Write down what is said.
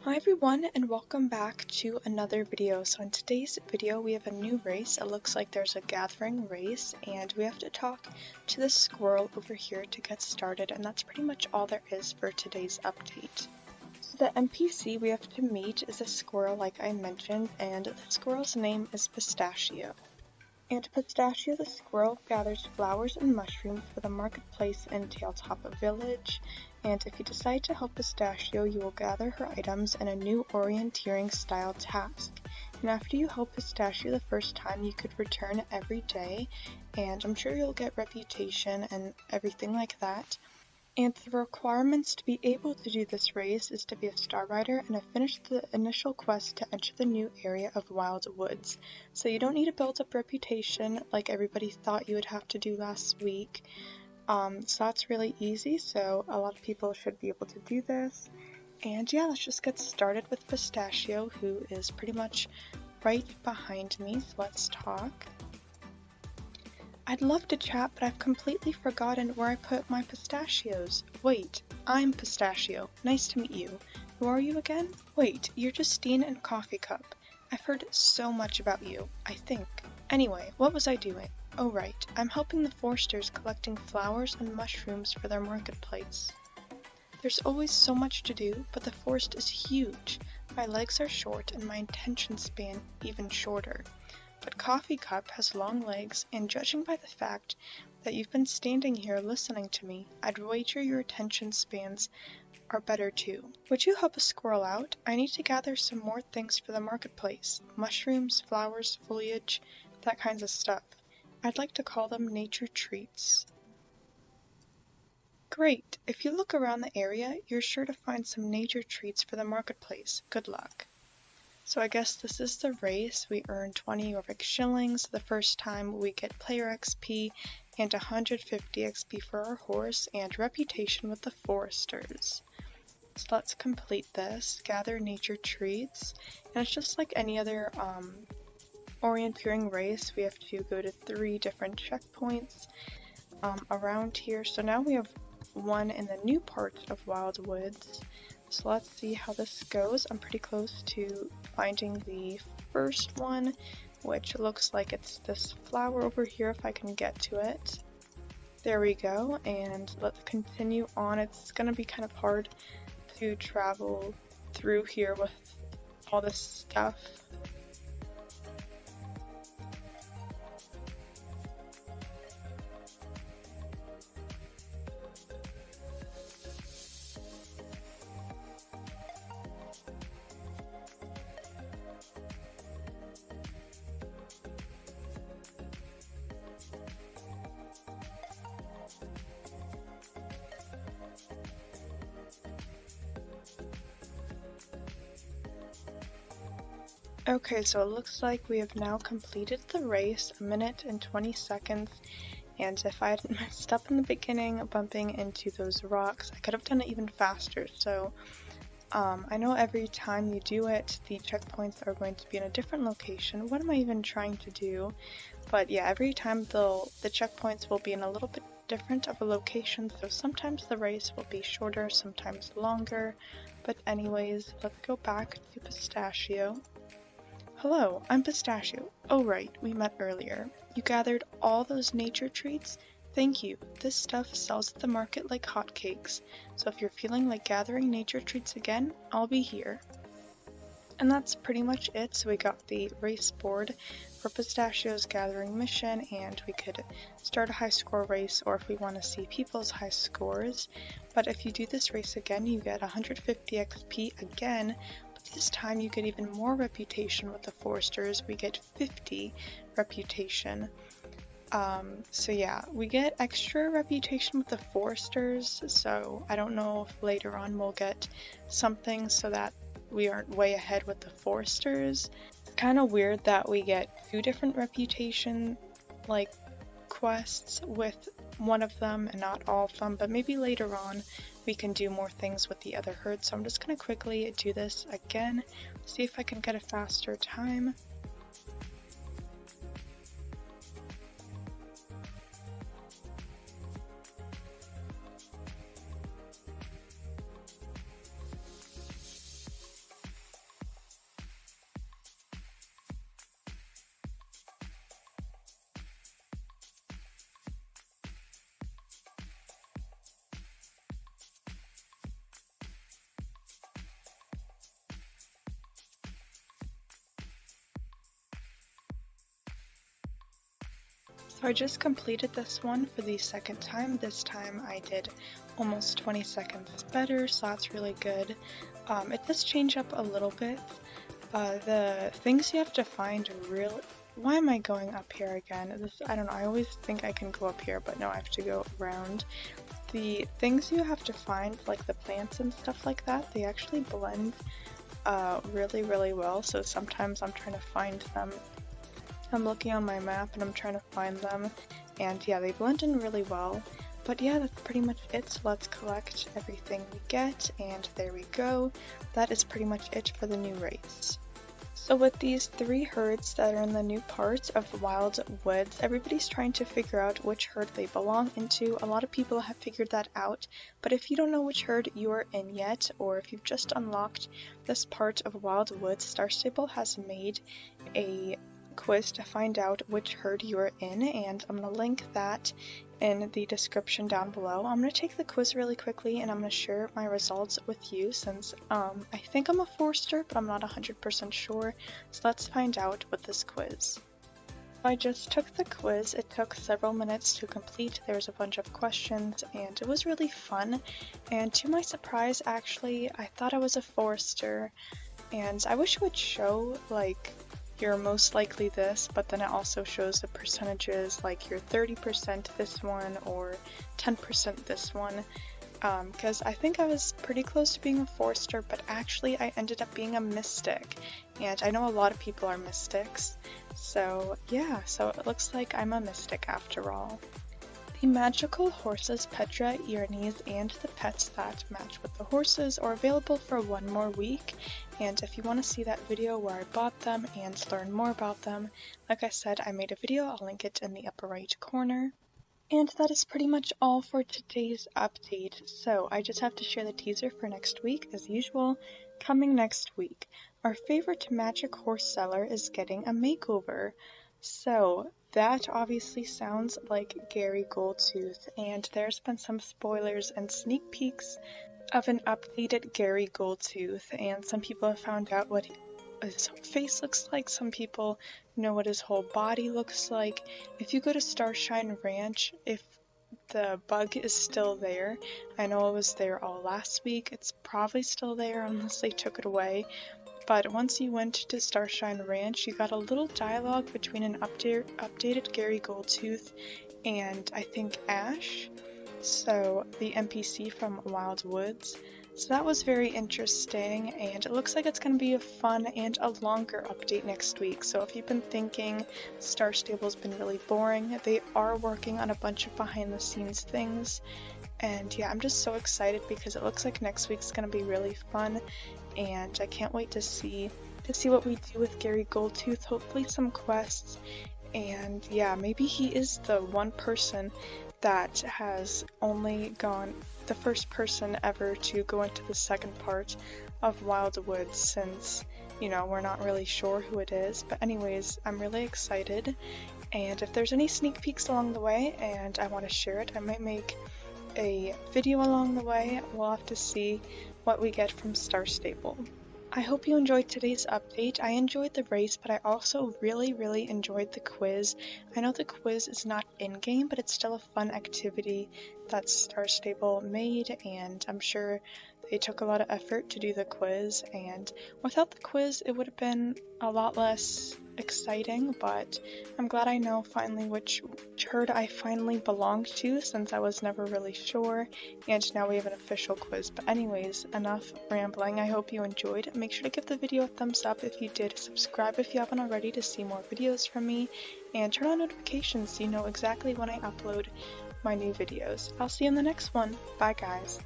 Hi everyone and welcome back to another video. So in today's video we have a new race. It looks like there's a gathering race and we have to talk to the squirrel over here to get started, and that's pretty much all there is for today's update. So the NPC we have to meet is a squirrel like I mentioned, and the squirrel's name is Pistachio. And Pistachio the squirrel gathers flowers and mushrooms for the marketplace in Tailtop Village. And if you decide to help Pistachio, you will gather her items in a new orienteering style task. And after you help Pistachio the first time, you could return every day, and I'm sure you'll get reputation and everything like that. And the requirements to be able to do this race is to be a star rider and have finished the initial quest to enter the new area of Wild Woods. So you don't need to build up reputation like everybody thought you would have to do last week. So that's really easy, so a lot of people should be able to do this. And yeah, let's just get started with Pistachio, who is pretty much right behind me, so let's talk. I'd love to chat, but I've completely forgotten where I put my pistachios. Wait, I'm Pistachio. Nice to meet you. Who are you again? Wait, you're Justine and Coffee Cup. I've heard so much about you, I think. Anyway, what was I doing? Oh right, I'm helping the foresters collecting flowers and mushrooms for their marketplace. There's always so much to do, but the forest is huge. My legs are short and my attention span even shorter. But Coffee Cup has long legs, and judging by the fact that you've been standing here listening to me, I'd wager your attention spans are better too. Would you help a squirrel out? I need to gather some more things for the marketplace. Mushrooms, flowers, foliage, that kinds of stuff. I'd like to call them nature treats. Great! If you look around the area, you're sure to find some nature treats for the marketplace. Good luck. So I guess this is the race. We earn 20 Orvic shillings the first time, we get player XP and 150 XP for our horse and reputation with the foresters. So let's complete this, gather nature treats, and it's just like any other orienteering race. We have to go to 3 different checkpoints around here. So now we have one in the new part of Wild Woods. So let's see how this goes. I'm pretty close to finding the first one, which looks like it's this flower over here if I can get to it. There we go, and let's continue on. It's gonna be kind of hard to travel through here with all this stuff. Okay, so it looks like we have now completed the race, 1 minute and 20 seconds, and if I hadn't messed up in the beginning bumping into those rocks, I could have done it even faster. So I know every time you do it, the checkpoints are going to be in a different location. What am I even trying to do? But yeah, every time the checkpoints will be in a little bit different of a location, so sometimes the race will be shorter, sometimes longer. But anyways, let's go back to Pistachio. Hello, I'm Pistachio. Oh right, we met earlier. You gathered all those nature treats? Thank you. This stuff sells at the market like hotcakes, so if you're feeling like gathering nature treats again, I'll be here. And that's pretty much it. So we got the race board for Pistachio's gathering mission, and we could start a high score race, or if we want to see people's high scores. But if you do this race again, you get 150 XP again. This time you get even more reputation with the foresters. We get 50 reputation. So yeah, we get extra reputation with the foresters, so I don't know if later on we'll get something so that we aren't way ahead with the foresters. It's kind of weird that we get 2 different reputation like quests with one of them and not all of them, but maybe later on we can do more things with the other herd. So I'm just going to quickly do this again, see if I can get a faster time. I just completed this one for the second time. This time I did almost 20 seconds better, so that's really good. It does change up a little bit. The things you have to find really... Why am I going up here again? I don't know, I always think I can go up here, but no, I have to go around. The things you have to find, like the plants and stuff like that, they actually blend really, really well, so sometimes I'm trying to find them. I'm looking on my map and I'm trying to find them, and yeah, they blend in really well. But yeah, that's pretty much it, so let's collect everything we get, and there we go. That is pretty much it for the new race. So with these 3 herds that are in the new part of Wild Woods, everybody's trying to figure out which herd they belong into. A lot of people have figured that out, but if you don't know which herd you are in yet, or if you've just unlocked this part of Wild Woods, Star Stable has made a quiz to find out which herd you are in, and I'm going to link that in the description down below. I'm going to take the quiz really quickly and I'm going to share my results with you since I think I'm a Forester, but I'm not 100% sure, so let's find out with this quiz. I just took the quiz. It took several minutes to complete. There was a bunch of questions and it was really fun, and to my surprise actually I thought I was a Forester, and I wish it would show like you're most likely this, but then it also shows the percentages, like you're 30% this one or 10% this one, because I think I was pretty close to being a Forester, but actually I ended up being a Mystic, and I know a lot of people are Mystics, so yeah, so it looks like I'm a Mystic after all. The magical horses Petra, Ioannis, and the pets that match with the horses are available for 1 more week, and if you want to see that video where I bought them and learn more about them, like I said, I made a video, I'll link it in the upper right corner. And that is pretty much all for today's update, so I just have to share the teaser for next week as usual. Coming next week, our favorite magic horse seller is getting a makeover. So that obviously sounds like Gary Goldtooth, and there's been some spoilers and sneak peeks of an updated Gary Goldtooth, and some people have found out what his face looks like, some people know what his whole body looks like. If you go to Starshine Ranch, if the bug is still there, I know it was there all last week, it's probably still there unless they took it away. But once you went to Starshine Ranch, you got a little dialogue between an updated Gary Goldtooth and I think Ash, so the NPC from Wild Woods. So that was very interesting, and it looks like it's going to be a fun and a longer update next week. So if you've been thinking Star Stable's been really boring, they are working on a bunch of behind the scenes things. And yeah, I'm just so excited because it looks like next week's going to be really fun, and I can't wait to see what we do with Gary Goldtooth, hopefully some quests, and yeah, maybe he is the one person that has only gone, the first person ever to go into the second part of Wild Woods, since, you know, we're not really sure who it is. But anyways, I'm really excited, and if there's any sneak peeks along the way and I want to share it, I might make a video along the way. We'll have to see what we get from Star Stable. I hope you enjoyed today's update. I enjoyed the race, but I also really enjoyed the quiz. I know the quiz is not in-game, but it's still a fun activity that Star Stable made, and I'm sure they took a lot of effort to do the quiz, and without the quiz it would have been a lot less exciting, but I'm glad I know finally which herd I finally belonged to, since I was never really sure, and now we have an official quiz. But anyways, enough rambling. I hope you enjoyed. Make sure to give the video a thumbs up if you did, subscribe if you haven't already to see more videos from me, and turn on notifications so you know exactly when I upload my new videos. I'll see you in the next one. Bye guys.